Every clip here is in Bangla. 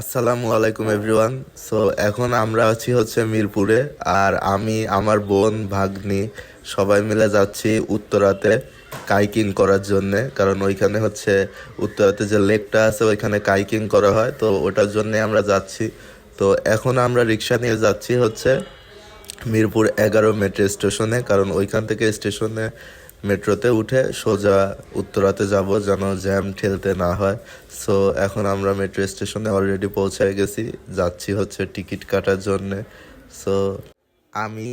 আসসালামু আলাইকুম এভরিওয়ান। সো এখন আমরা আছি হচ্ছে মিরপুরে। আর আমি, আমার বোন, ভাগ্নি সবাই মিলে যাচ্ছি উত্তরাতে কাইকিং করার জন্যে, কারণ ওইখানে হচ্ছে উত্তরাতে যে লেকটা আছে ওইখানে কাইকিং করা হয়, তো ওটার জন্যে আমরা যাচ্ছি। তো এখন আমরা রিক্সা নিয়ে যাচ্ছি হচ্ছে মিরপুর 11 মেট্রো স্টেশনে, কারণ ওইখান থেকে স্টেশনে মেট্রোতে উঠে সোজা উত্তরাতে যাব যেন জ্যাম ঠেলতে না হয়। সো এখন আমরা মেট্রো স্টেশনে অলরেডি পৌঁছে গেছি, যাচ্ছি হচ্ছে টিকিট কাটার জন্যে। সো আমি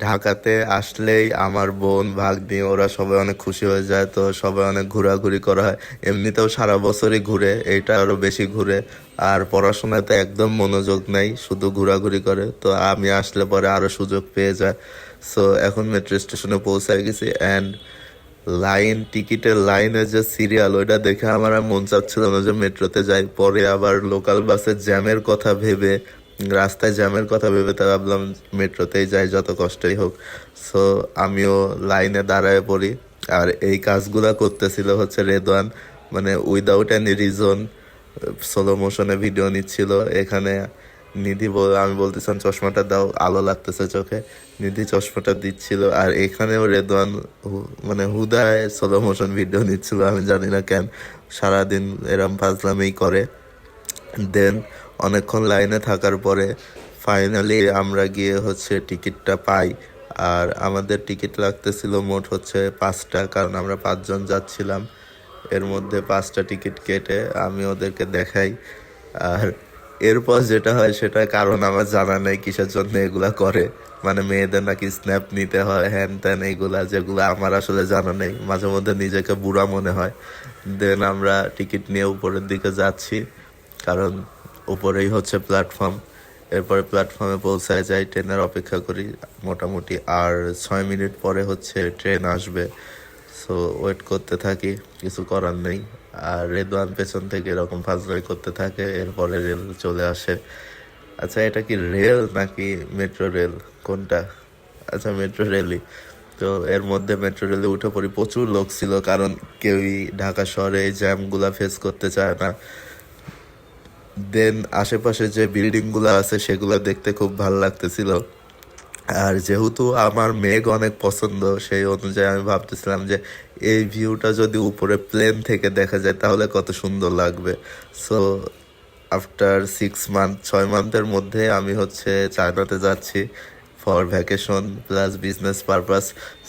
ঢাকাতে আসলেই আমার বোন, ভাগ্নি ওরা সবাই অনেক খুশি হয়ে যায়, তো সবাই অনেক ঘোরাঘুরি করা হয়। এমনিতেও সারা বছরই ঘুরে, এইটা আরো বেশি ঘুরে। আর পড়াশোনাতে একদম মনোযোগ নেই, শুধু ঘোরাঘুরি করে, তো আমি আসলে পরে আরো সুযোগ পেয়ে যায়। সো এখন মেট্রো স্টেশনে পৌঁছায় গেছি অ্যান্ড টিকিটের লাইনের যে সিরিয়াল ওইটা দেখে আমার আর মন চাচ্ছিল না যে মেট্রোতে যাই। পরে আবার লোকাল বাসের জ্যামের কথা ভেবে, রাস্তায় জ্যামের কথা ভেবে তা ভাবলাম মেট্রোতেই যাই যত কষ্টই হোক। সো আমিও লাইনে দাঁড়ায় পড়ি। আর এই কাজগুলা করতেছিল হচ্ছে রেদওয়ান, মানে উইদাউট এনি রিজন স্লো মোশনে ভিডিও নিচ্ছিল এখানে। আমি বলতেছিলাম চশমাটা দাও, আলো লাগতেছে চোখে। নিধি চশমাটা দিচ্ছিল, আর এখানেও রেদওয়ান মানে হুদায় স্লো মোশন ভিডিও নিচ্ছিল, আমি জানি না কেন। সারাদিন এরম ফাজলামেই করে। দেন অনেকক্ষণ লাইনে থাকার পরে ফাইনালি আমরা গিয়ে হচ্ছে টিকিটটা পাই। আর আমাদের টিকিট লাগতেছিল মোট হচ্ছে 5টা, কারণ আমরা 5জন যাচ্ছিলাম। এর মধ্যে 5টা টিকিট কেটে আমি ওদেরকে দেখাই। আর এরপর যেটা হয় সেটা কারণ আমার জানা নেই কিসের জন্য এগুলা করে। মানে মেয়েদের নাকি স্ন্যাপ নিতে হয়, হ্যান ত্যান, এইগুলা যেগুলো আমার আসলে জানা নেই। মাঝে মধ্যে নিজেকে বুড়া মনে হয়। দেন আমরা টিকিট নিয়ে উপরের দিকে যাচ্ছি, কারণ উপরেই হচ্ছে প্ল্যাটফর্ম। এরপরে প্ল্যাটফর্মে পৌঁছায় যাই, ট্রেনের অপেক্ষা করি মোটামুটি। আর 6 মিনিট পরে হচ্ছে ট্রেন আসবে। সো ওয়েট করতে থাকি, কিছু করার নেই। আর রেদওয়ান পেছন থেকে এরকম ফাজলাই করতে থাকে, এরপরে রেল চলে আসে। আচ্ছা, এটা কি রেল নাকি মেট্রো রেল, কোনটা? আচ্ছা, মেট্রো রেলই। তো এর মধ্যে মেট্রো রেলে উঠে পড়ি। প্রচুর লোক ছিল, কারণ কেউই ঢাকা শহরে এই জ্যামগুলা ফেস করতে চায় না। দেন আশেপাশে যে বিল্ডিং গুলো আছে সেগুলো দেখতে খুব ভালো লাগতেছিল। আর যেহেতু আমার মেঘ অনেক পছন্দ, সেই অনুযায়ী আমি ভাবতেছিলাম যে এই ভিউটা যদি উপরে প্লেন থেকে দেখা যায় তাহলে কত সুন্দর লাগবে। সো আফটার 6 মান্থ, 6 মান্থের মধ্যে আমি হচ্ছে চায়নাতে যাচ্ছি for vacation plus business purpose.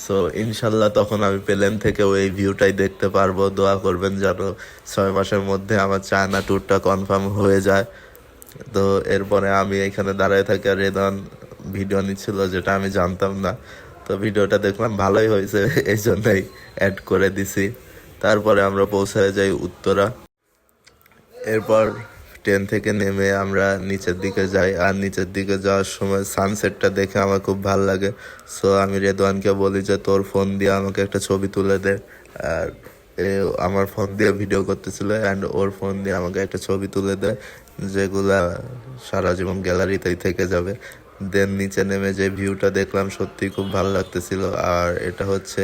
So ইনশাল্লাহ তখন আমি প্লেন থেকেও এই ভিউটাই দেখতে পারবো। দোয়া করবেন যেন 6 মাসের মধ্যে আমার চায়না ট্যুরটা কনফার্ম হয়ে যায়। তো এরপরে আমি এখানে দাঁড়ায় থাকি, আর রেদন ভিডিও নিচ্ছিল, যেটা আমি জানতাম না। তো ভিডিওটা দেখলাম ভালোই হয়েছে, এই জন্যই অ্যাড করে দিছি। তারপরে আমরা পৌঁছায় যাই উত্তরা। এরপর ট্রেন থেকে নেমে আমরা নিচের দিকে যাই, আর নিচের দিকে যাওয়ার সময় সানসেটটা দেখে আমার খুব ভালো লাগে। সো আমি রেদওয়ানকে বলি যে তোর ফোন দিয়ে আমাকে একটা ছবি তুলে দে। আর এ আমার ফোন দিয়ে ভিডিও করতেছিল অ্যান্ড ওর ফোন দিয়ে আমাকে একটা ছবি তুলে দেয়, যেগুলা সারা জীবন গ্যালারিতেই থেকে যাবে। দেন নিচে নেমে যে ভিউটা দেখলাম সত্যি খুব ভালো লাগতেছিল। আর এটা হচ্ছে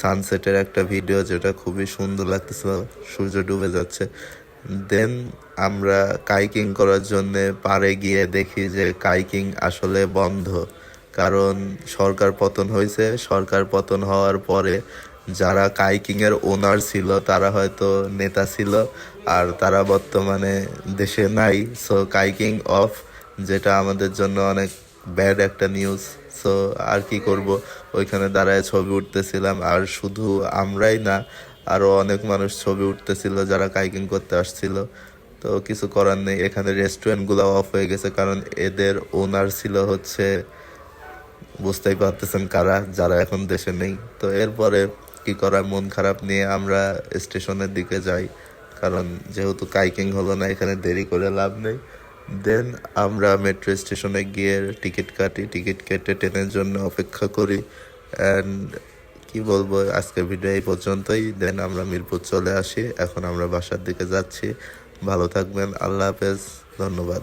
সানসেটের একটা ভিডিও, যেটা খুবই সুন্দর লাগতেছিল, সূর্য ডুবে যাচ্ছে। দেন আমরা কাইকিং করার জন্য পাড়ে গিয়ে দেখি যে কাইকিং আসলে বন্ধ, কারণ সরকার পতন হয়েছে। সরকার পতন হওয়ার পরে যারা কাইকিং এর ওনার ছিল তারা হয়তো নেতা ছিল, আর তারা বর্তমানে দেশে নাই। সো কাইকিং অফ, যেটা আমাদের জন্য অনেক ব্যাড একটা নিউজ। সো আর কি করব, ওইখানে দাঁড়ায় ছবি উঠতেছিলাম। আর শুধু আমরাই না, আরো অনেক মানুষ ছবি উঠতেছিল যারা কাইকিং করতে আসছিল। তো কিছু করার নেই, এখানে রেস্টুরেন্ট গুলো অফ হয়ে গেছে, কারণ এদের ওনার ছিল হচ্ছে, বুঝতেই পারতেছেন কারা, যারা এখন দেশে নেই। তো এরপরে কি করার, মন খারাপ নিয়ে আমরা স্টেশনের দিকে যাই, কারণ যেহেতু কাইকিং হলো না এখানে দেরি করে লাভ নেই। দেন আমরা মেট্রো স্টেশনে গিয়ে টিকিট কাটি, টিকিট কেটে ট্রেনের জন্য অপেক্ষা করি। অ্যান্ড কি বলবো, আজকের ভিডিও এই পর্যন্তই। দেন আমরা মিরপুর চলে আসি, এখন আমরা বাসার দিকে যাচ্ছি। ভালো থাকবেন, আল্লাহ হাফেজ, ধন্যবাদ।